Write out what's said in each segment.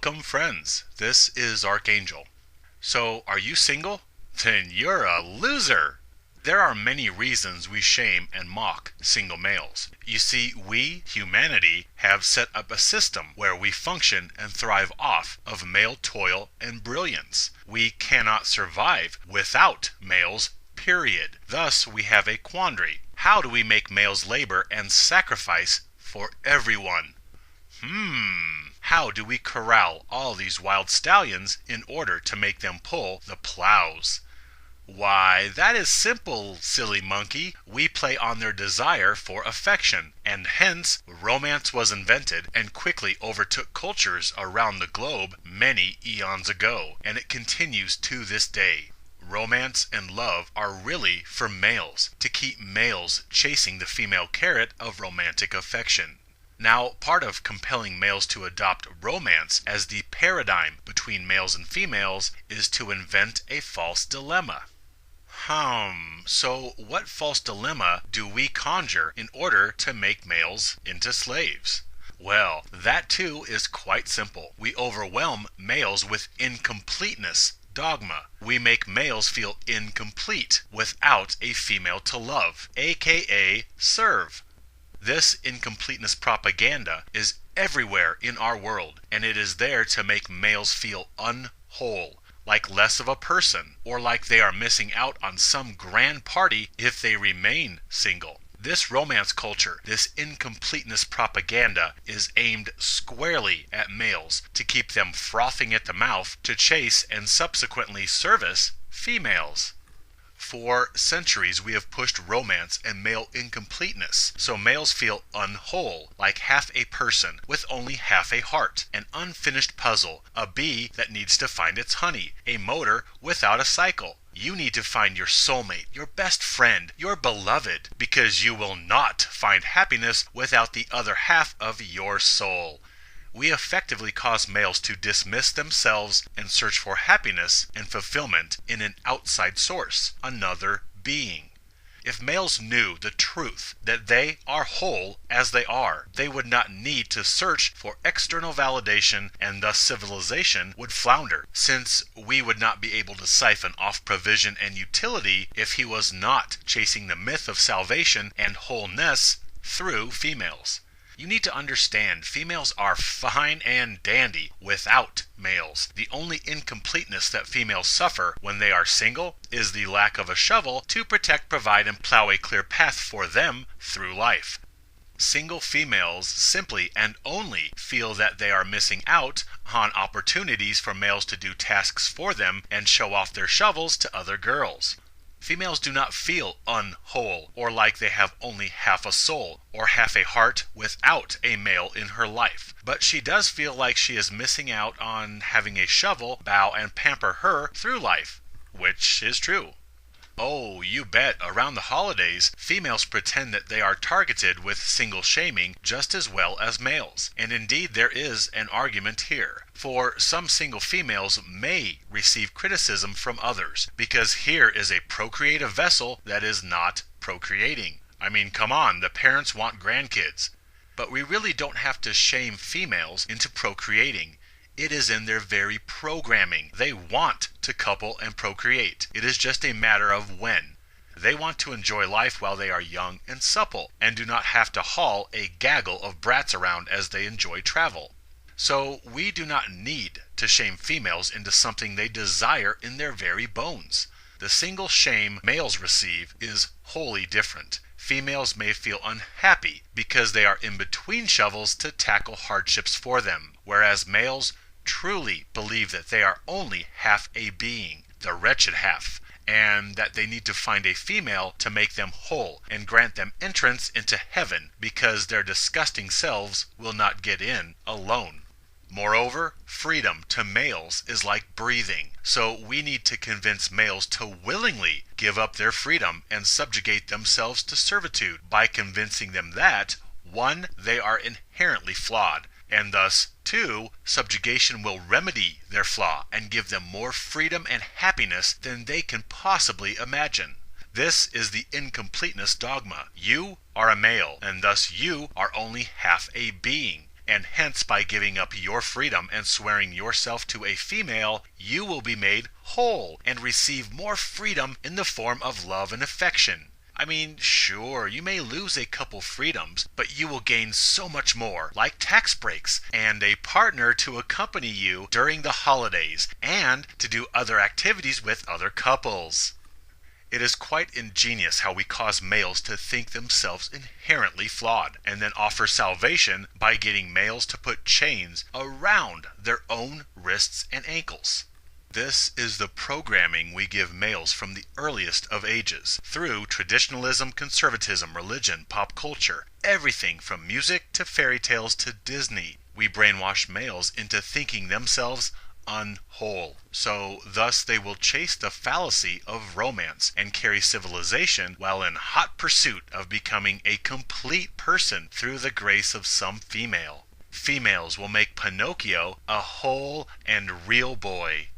Welcome, friends. This is Archangel. So, are you single? Then you're a loser! There are many reasons we shame and mock single males. You see, we, humanity, have set up a system where we function and thrive off of male toil and brilliance. We cannot survive without males, period. Thus, we have a quandary. How do we make males labor and sacrifice for everyone? How do we corral all these wild stallions in order to make them pull the plows? Why, that is simple, silly monkey. We play on their desire for affection, and hence romance was invented and quickly overtook cultures around the globe many eons ago, and it continues to this day. Romance and love are really for males, to keep males chasing the female carrot of romantic affection. Now, part of compelling males to adopt romance as the paradigm between males and females is to invent a false dilemma. So what false dilemma do we conjure in order to make males into slaves? Well, that too is quite simple. We overwhelm males with incompleteness dogma. We make males feel incomplete without a female to love, aka serve. This incompleteness propaganda is everywhere in our world, and it is there to make males feel unwhole, like less of a person, or like they are missing out on some grand party if they remain single. This romance culture, this incompleteness propaganda, is aimed squarely at males to keep them frothing at the mouth to chase and subsequently service females. For centuries we have pushed romance and male incompleteness, so males feel unwhole, like half a person with only half a heart, an unfinished puzzle, a bee that needs to find its honey, a motor without a cycle. You need to find your soulmate, your best friend, your beloved, because you will not find happiness without the other half of your soul. We effectively cause males to dismiss themselves and search for happiness and fulfillment in an outside source, another being. If males knew the truth that they are whole as they are, they would not need to search for external validation, and thus civilization would flounder, since we would not be able to siphon off provision and utility if he was not chasing the myth of salvation and wholeness through females. You need to understand, females are fine and dandy without males. The only incompleteness that females suffer when they are single is the lack of a shovel to protect, provide, and plow a clear path for them through life. Single females simply and only feel that they are missing out on opportunities for males to do tasks for them and show off their shovels to other girls. Females do not feel unwhole, or like they have only half a soul, or half a heart without a male in her life. But she does feel like she is missing out on having a shovel bow and pamper her through life, which is true. Oh, you bet, around the holidays, females pretend that they are targeted with single shaming just as well as males. And indeed there is an argument here. For some single females may receive criticism from others, because here is a procreative vessel that is not procreating. I mean, come on, the parents want grandkids. But we really don't have to shame females into procreating. It is in their very programming. They want to couple and procreate. It is just a matter of when. They want to enjoy life while they are young and supple, and do not have to haul a gaggle of brats around as they enjoy travel. So we do not need to shame females into something they desire in their very bones. The single shame males receive is wholly different. Females may feel unhappy because they are in between shovels to tackle hardships for them, whereas males truly believe that they are only half a being, the wretched half, and that they need to find a female to make them whole and grant them entrance into heaven, because their disgusting selves will not get in alone. Moreover, freedom to males is like breathing, so we need to convince males to willingly give up their freedom and subjugate themselves to servitude by convincing them that, 1, they are inherently flawed, and thus, 2, subjugation will remedy their flaw and give them more freedom and happiness than they can possibly imagine. This is the incompleteness dogma. You are a male, and thus you are only half a being. and hence by giving up your freedom and swearing yourself to a female, you will be made whole and receive more freedom in the form of love and affection. I mean, sure, you may lose a couple freedoms, but you will gain so much more, like tax breaks and a partner to accompany you during the holidays and to do other activities with other couples. It is quite ingenious how we cause males to think themselves inherently flawed and then offer salvation by getting males to put chains around their own wrists and ankles. This is the programming we give males from the earliest of ages, through traditionalism, conservatism, religion, pop culture, everything from music to fairy tales to Disney. We brainwash males into thinking themselves unwhole. So thus they will chase the fallacy of romance and carry civilization while in hot pursuit of becoming a complete person through the grace of some female. Females will make Pinocchio a whole and real boy.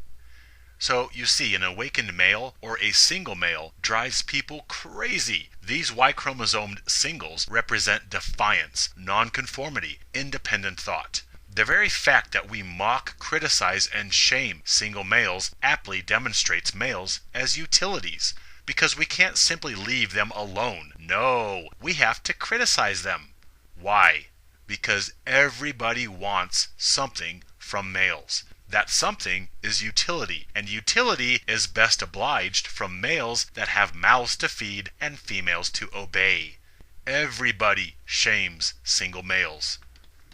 So you see, an awakened male or a single male drives people crazy. These Y-chromosomed singles represent defiance, nonconformity, independent thought. The very fact that we mock, criticize, and shame single males aptly demonstrates males as utilities, because we can't simply leave them alone. No, we have to criticize them. Why? Because everybody wants something from males. That something is utility, and utility is best obliged from males that have mouths to feed and females to obey. Everybody shames single males.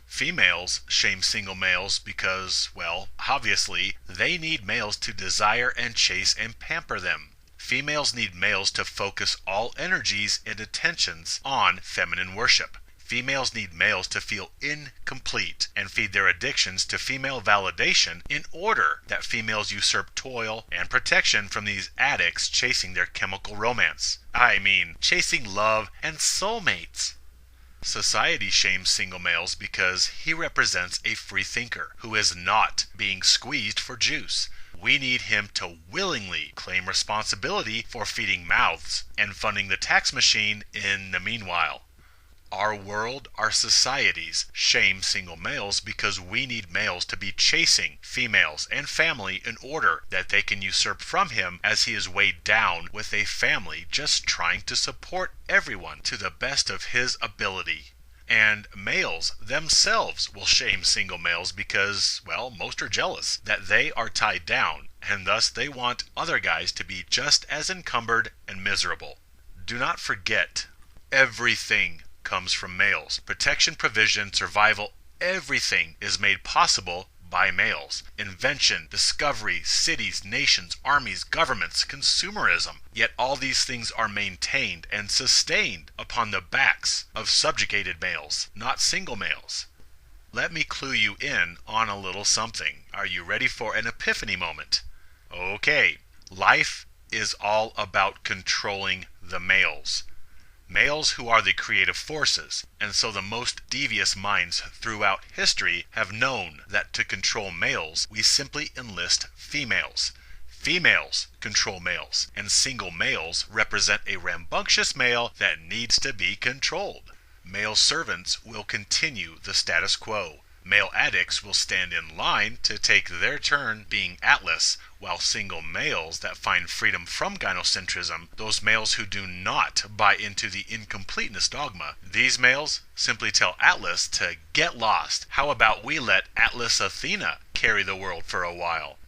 Females shame single males because, well, obviously, they need males to desire and chase and pamper them. Females need males to focus all energies and attentions on feminine worship. Females need males to feel incomplete and feed their addictions to female validation in order that females usurp toil and protection from these addicts chasing their chemical romance. I mean, chasing love and soulmates. Society shames single males because he represents a free thinker who is not being squeezed for juice. We need him to willingly claim responsibility for feeding mouths and funding the tax machine in the meanwhile. Our world, our societies shame single males because we need males to be chasing females and family in order that they can usurp from him as he is weighed down with a family just trying to support everyone to the best of his ability. And males themselves will shame single males because, well, most are jealous that they are tied down, and thus they want other guys to be just as encumbered and miserable. Do not forget, everything comes from males. Protection, provision, survival, everything is made possible by males. Invention, discovery, cities, nations, armies, governments, consumerism. Yet all these things are maintained and sustained upon the backs of subjugated males, not single males. Let me clue you in on a little something. Are you ready for an epiphany moment? Okay, life is all about controlling the males. Males who are the creative forces, and so the most devious minds throughout history have known that to control males, we simply enlist females. Females control males, and single males represent a rambunctious male that needs to be controlled. Male servants will continue the status quo. Male addicts will stand in line to take their turn being Atlas, while single males that find freedom from gynocentrism, those males who do not buy into the incompleteness dogma, these males simply tell Atlas to get lost. How about we let Atlas Athena carry the world for a while?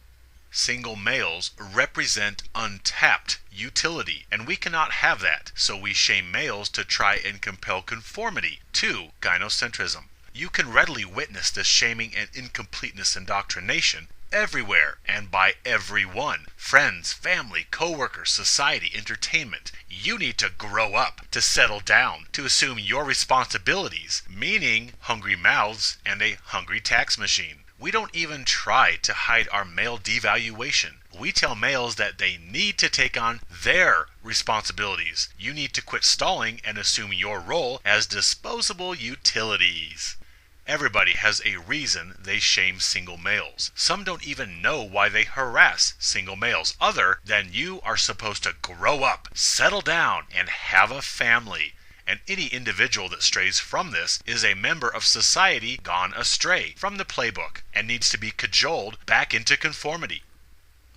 Single males represent untapped utility, and we cannot have that, so we shame males to try and compel conformity to gynocentrism. You can readily witness this shaming and incompleteness indoctrination everywhere and by everyone. Friends, family, co-workers, society, entertainment. You need to grow up, to settle down, to assume your responsibilities, meaning hungry mouths and a hungry tax machine. We don't even try to hide our male devaluation. We tell males that they need to take on their responsibilities. You need to quit stalling and assume your role as disposable utilities. Everybody has a reason they shame single males. Some don't even know why they harass single males, other than you are supposed to grow up, settle down, and have a family. And any individual that strays from this is a member of society gone astray from the playbook and needs to be cajoled back into conformity.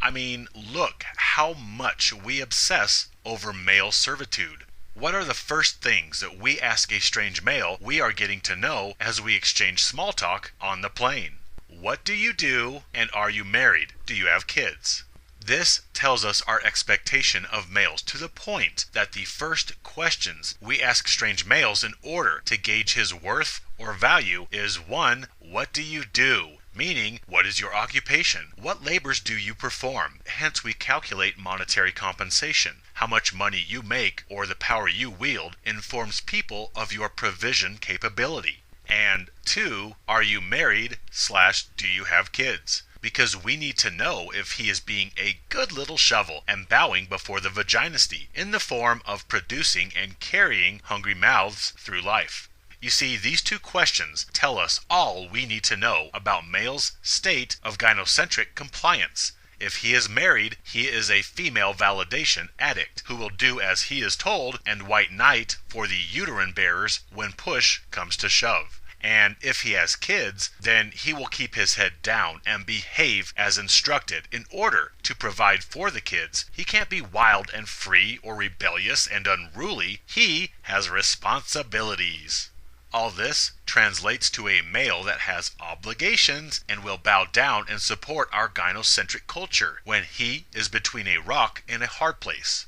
I mean, look how much we obsess over male servitude. What are the first things that we ask a strange male we are getting to know as we exchange small talk on the plane? What do you do, and are you married? Do you have kids? This tells us our expectation of males to the point that the first questions we ask strange males in order to gauge his worth or value is 1. What do you do? Meaning, what is your occupation? What labors do you perform? Hence, we calculate monetary compensation. How much money you make or the power you wield informs people of your provision capability. And 2, are you married / do you have kids? Because we need to know if he is being a good little shovel and bowing before the vaginisty in the form of producing and carrying hungry mouths through life. You see, these 2 questions tell us all we need to know about male's state of gynocentric compliance. If he is married, he is a female validation addict who will do as he is told and white knight for the uterine bearers when push comes to shove. And if he has kids, then he will keep his head down and behave as instructed in order to provide for the kids. He can't be wild and free or rebellious and unruly. He has responsibilities. All this translates to a male that has obligations and will bow down and support our gynocentric culture when he is between a rock and a hard place.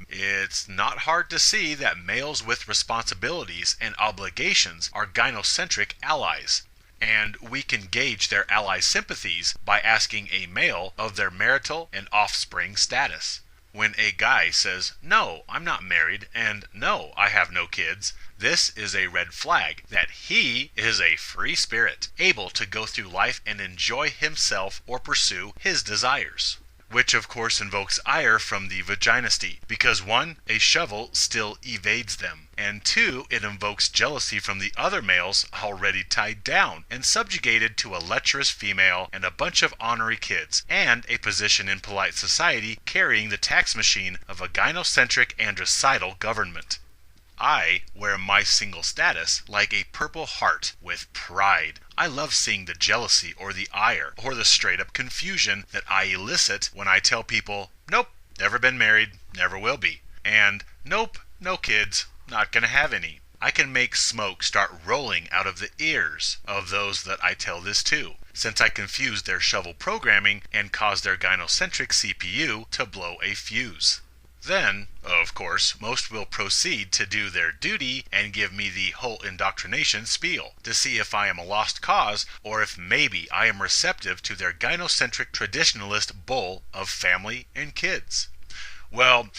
It's not hard to see that males with responsibilities and obligations are gynocentric allies, and we can gauge their ally sympathies by asking a male of their marital and offspring status. When a guy says, "No, I'm not married," and "No, I have no kids," this is a red flag that he is a free spirit, able to go through life and enjoy himself or pursue his desires. Which of course invokes ire from the vaginisty, because 1, a shovel still evades them, and 2, it invokes jealousy from the other males already tied down and subjugated to a lecherous female and a bunch of ornery kids, and a position in polite society carrying the tax machine of a gynocentric androcidal government. I wear my single status like a purple heart with pride. I love seeing the jealousy or the ire or the straight up confusion that I elicit when I tell people, "Nope, never been married, never will be," and "Nope, no kids, not gonna have any." I can make smoke start rolling out of the ears of those that I tell this to, since I confuse their shovel programming and cause their gynocentric CPU to blow a fuse. Then, of course, most will proceed to do their duty and give me the whole indoctrination spiel to see if I am a lost cause or if maybe I am receptive to their gynocentric traditionalist bull of family and kids. Well,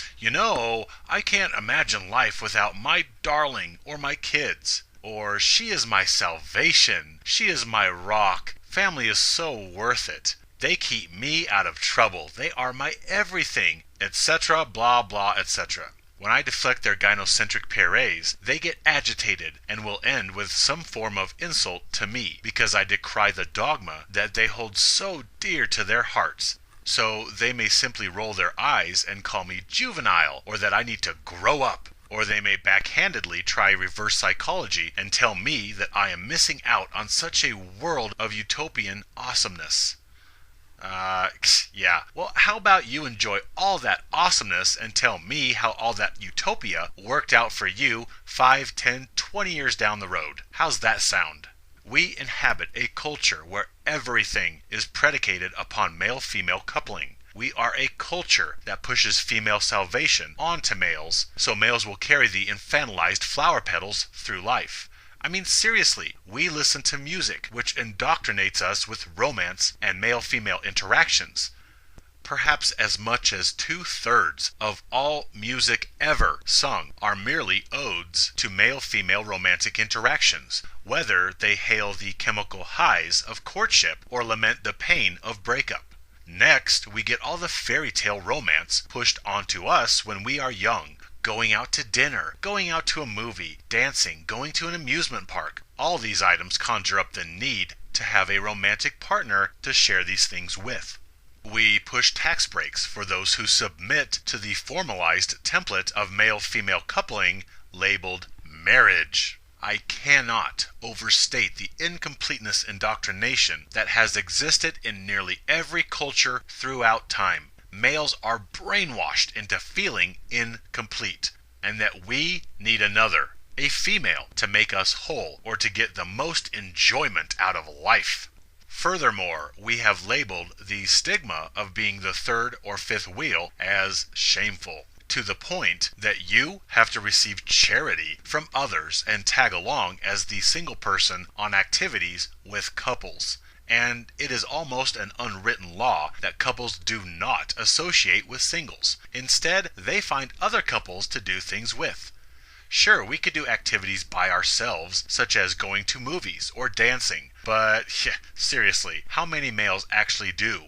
I can't imagine life without my darling or my kids. Or she is my salvation. She is my rock. Family is so worth it. They keep me out of trouble. They are my everything, etc., blah, blah, etc. When I deflect their gynocentric parades, they get agitated and will end with some form of insult to me because I decry the dogma that they hold so dear to their hearts. So they may simply roll their eyes and call me juvenile, or that I need to grow up. Or they may backhandedly try reverse psychology and tell me that I am missing out on such a world of utopian awesomeness. Yeah. Well, how about you enjoy all that awesomeness and tell me how all that utopia worked out for you 5, 10, 20 years down the road? How's that sound? We inhabit a culture where everything is predicated upon male-female coupling. We are a culture that pushes female salvation onto males, so males will carry the infantilized flower petals through life. I mean, seriously, we listen to music which indoctrinates us with romance and male-female interactions. Perhaps as much as 2/3 of all music ever sung are merely odes to male-female romantic interactions, whether they hail the chemical highs of courtship or lament the pain of breakup. Next, we get all the fairy tale romance pushed onto us when we are young. Going out to dinner, going out to a movie, dancing, going to an amusement park. All these items conjure up the need to have a romantic partner to share these things with. We push tax breaks for those who submit to the formalized template of male-female coupling labeled marriage. I cannot overstate the incompleteness indoctrination that has existed in nearly every culture throughout time. Males are brainwashed into feeling incomplete, and that we need another, a female, to make us whole or to get the most enjoyment out of life. Furthermore, we have labeled the stigma of being the third or fifth wheel as shameful, to the point that you have to receive charity from others and tag along as the single person on activities with couples. And it is almost an unwritten law that couples do not associate with singles. Instead, they find other couples to do things with. Sure, we could do activities by ourselves, such as going to movies or dancing, but seriously, how many males actually do?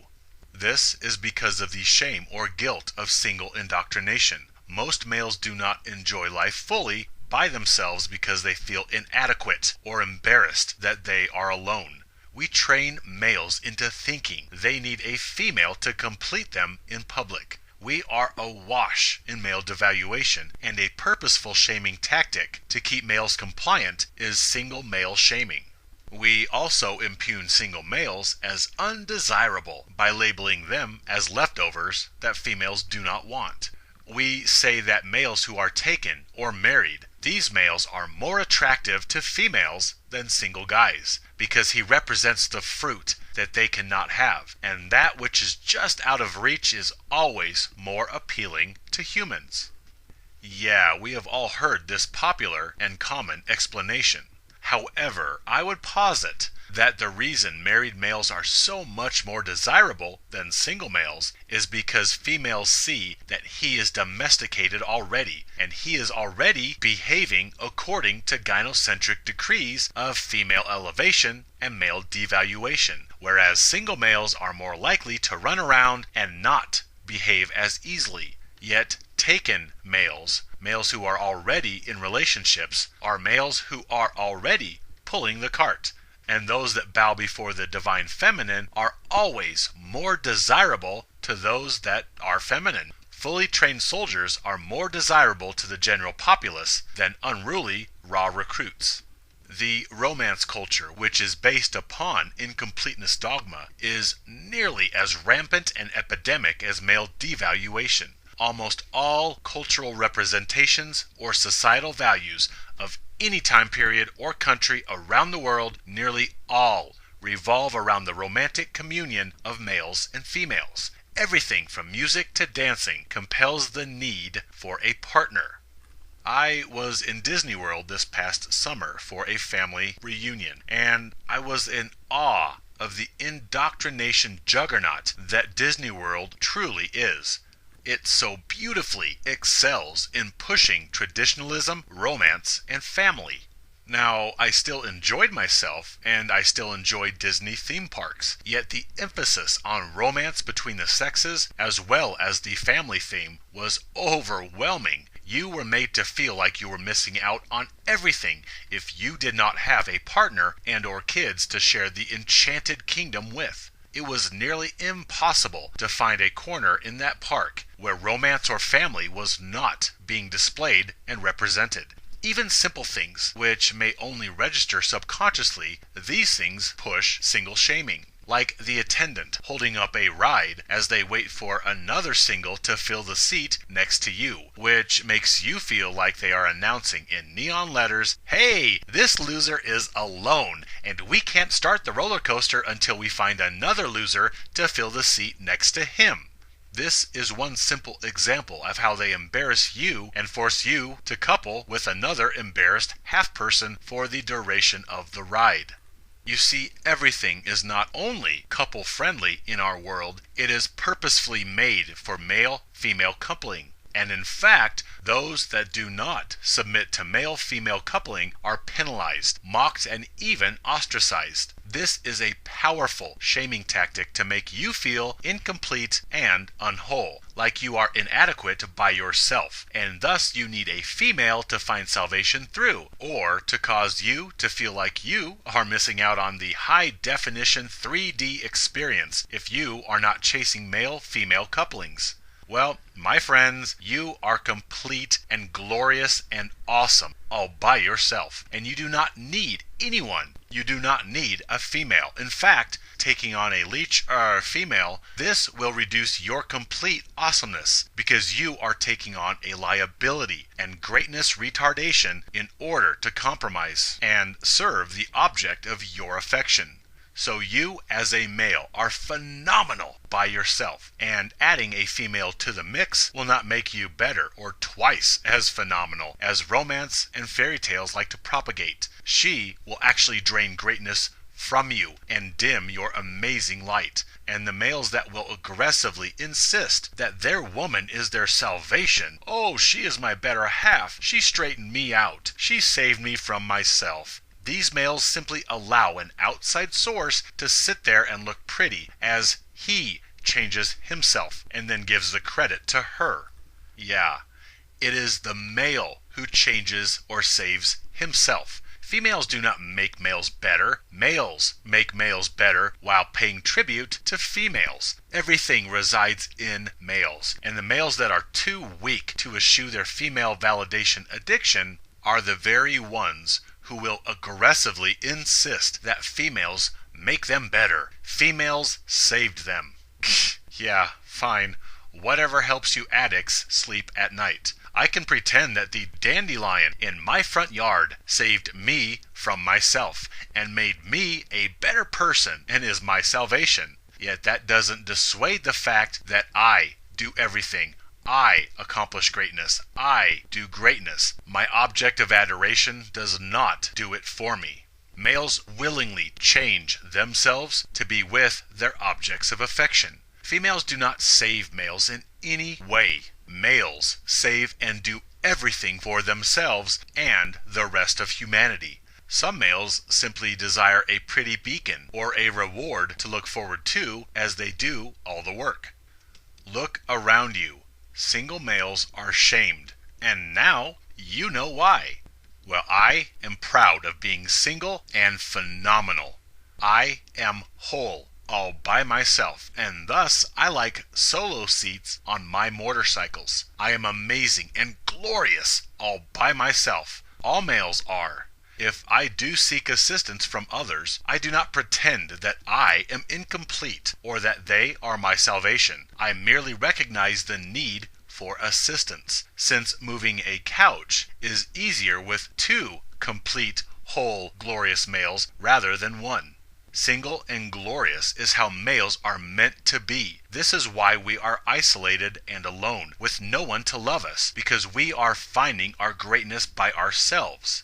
This is because of the shame or guilt of single indoctrination. Most males do not enjoy life fully by themselves because they feel inadequate or embarrassed that they are alone. We train males into thinking they need a female to complete them in public. We are awash in male devaluation, and a purposeful shaming tactic to keep males compliant is single male shaming. We also impugn single males as undesirable by labeling them as leftovers that females do not want. We say that males who are taken or married, these males are more attractive to females than single guys, because he represents the fruit that they cannot have, and that which is just out of reach is always more appealing to humans. Yeah, we have all heard this popular and common explanation. However, I would posit that the reason married males are so much more desirable than single males is because females see that he is domesticated already, and he is already behaving according to gynocentric decrees of female elevation and male devaluation, whereas single males are more likely to run around and not behave as easily. Yet taken males, males who are already in relationships, are males who are already pulling the cart. And those that bow before the divine feminine are always more desirable to those that are feminine. Fully trained soldiers are more desirable to the general populace than unruly raw recruits. The romance culture, which is based upon incompleteness dogma, is nearly as rampant and epidemic as male devaluation. Almost all cultural representations or societal values of any time period or country around the world, nearly all revolve around the romantic communion of males and females. Everything from music to dancing compels the need for a partner. I was in Disney World this past summer for a family reunion, and I was in awe of the indoctrination juggernaut that Disney World truly is. It so beautifully excels in pushing traditionalism, romance, and family. Now, I still enjoyed myself, and I still enjoy Disney theme parks, yet the emphasis on romance between the sexes, as well as the family theme, was overwhelming. You were made to feel like you were missing out on everything if you did not have a partner and or kids to share the enchanted kingdom with. It was nearly impossible to find a corner in that park where romance or family was not being displayed and represented. Even simple things, which may only register subconsciously, these things push single shaming. Like the attendant holding up a ride as they wait for another single to fill the seat next to you, which makes you feel like they are announcing in neon letters, "Hey, this loser is alone, and we can't start the roller coaster until we find another loser to fill the seat next to him." This is one simple example of how they embarrass you and force you to couple with another embarrassed half-person for the duration of the ride. You see, everything is not only couple-friendly in our world, it is purposefully made for male-female coupling. And in fact, those that do not submit to male-female coupling are penalized, mocked, and even ostracized. This is a powerful shaming tactic to make you feel incomplete and unwhole, like you are inadequate by yourself, and thus you need a female to find salvation through, or to cause you to feel like you are missing out on the high-definition 3D experience if you are not chasing male-female couplings. Well, my friends, you are complete and glorious and awesome all by yourself. And you do not need anyone. You do not need a female. In fact, taking on a leech or female, this will reduce your complete awesomeness because you are taking on a liability and greatness retardation in order to compromise and serve the object of your affection. So you as a male are phenomenal by yourself, and adding a female to the mix will not make you better or twice as phenomenal as romance and fairy tales like to propagate. She will actually drain greatness from you and dim your amazing light. And the males that will aggressively insist that their woman is their salvation, oh, she is my better half, she straightened me out, she saved me from myself. These males simply allow an outside source to sit there and look pretty as he changes himself and then gives the credit to her. Yeah, it is the male who changes or saves himself. Females do not make males better. Males make males better while paying tribute to females. Everything resides in males, and the males that are too weak to eschew their female validation addiction are the very ones who will aggressively insist that females make them better. Females saved them. Yeah, fine. Whatever helps you addicts sleep at night. I can pretend that the dandelion in my front yard saved me from myself and made me a better person and is my salvation. Yet that doesn't dissuade the fact that I do everything. I accomplish greatness. I do greatness. My object of adoration does not do it for me. Males willingly change themselves to be with their objects of affection. Females do not save males in any way. Males save and do everything for themselves and the rest of humanity. Some males simply desire a pretty beacon or a reward to look forward to as they do all the work. Look around you. Single males are shamed, and now you know why. Well, I am proud of being single and phenomenal. I am whole all by myself, and thus I like solo seats on my motorcycles. I am amazing and glorious all by myself. All males are. If I do seek assistance from others, I do not pretend that I am incomplete or that they are my salvation. I merely recognize the need for assistance, since moving a couch is easier with two complete, whole, glorious males rather than one. Single and glorious is how males are meant to be. This is why we are isolated and alone, with no one to love us, because we are finding our greatness by ourselves.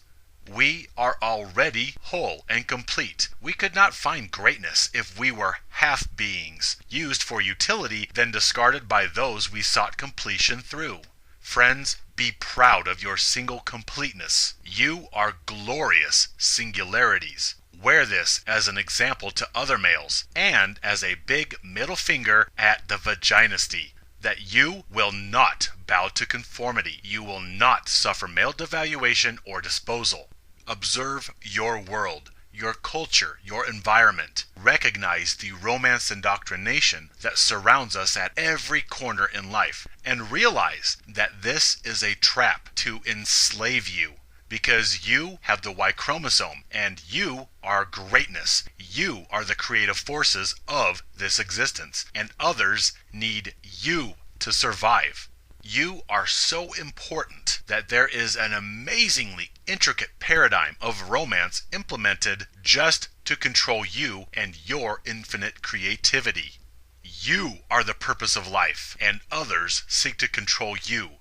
We are already whole and complete. We could not find greatness if we were half beings, used for utility, then discarded by those we sought completion through. Friends, be proud of your single completeness. You are glorious singularities. Wear this as an example to other males, and as a big middle finger at the vaginisty, that you will not bow to conformity. You will not suffer male devaluation or disposal. Observe your world, your culture, your environment. Recognize the romance indoctrination that surrounds us at every corner in life, and realize that this is a trap to enslave you, because you have the Y chromosome, and you are greatness. You are the creative forces of this existence, and others need you to survive. You are so important that there is an amazingly intricate paradigm of romance implemented just to control you and your infinite creativity. You are the purpose of life, and others seek to control you.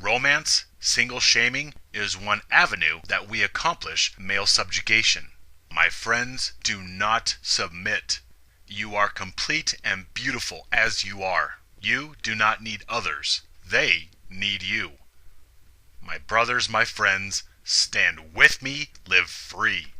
Romance, single shaming, is one avenue that we accomplish male subjugation. My friends, do not submit. You are complete and beautiful as you are. You do not need others. They need you. My brothers, my friends, stand with me, live free.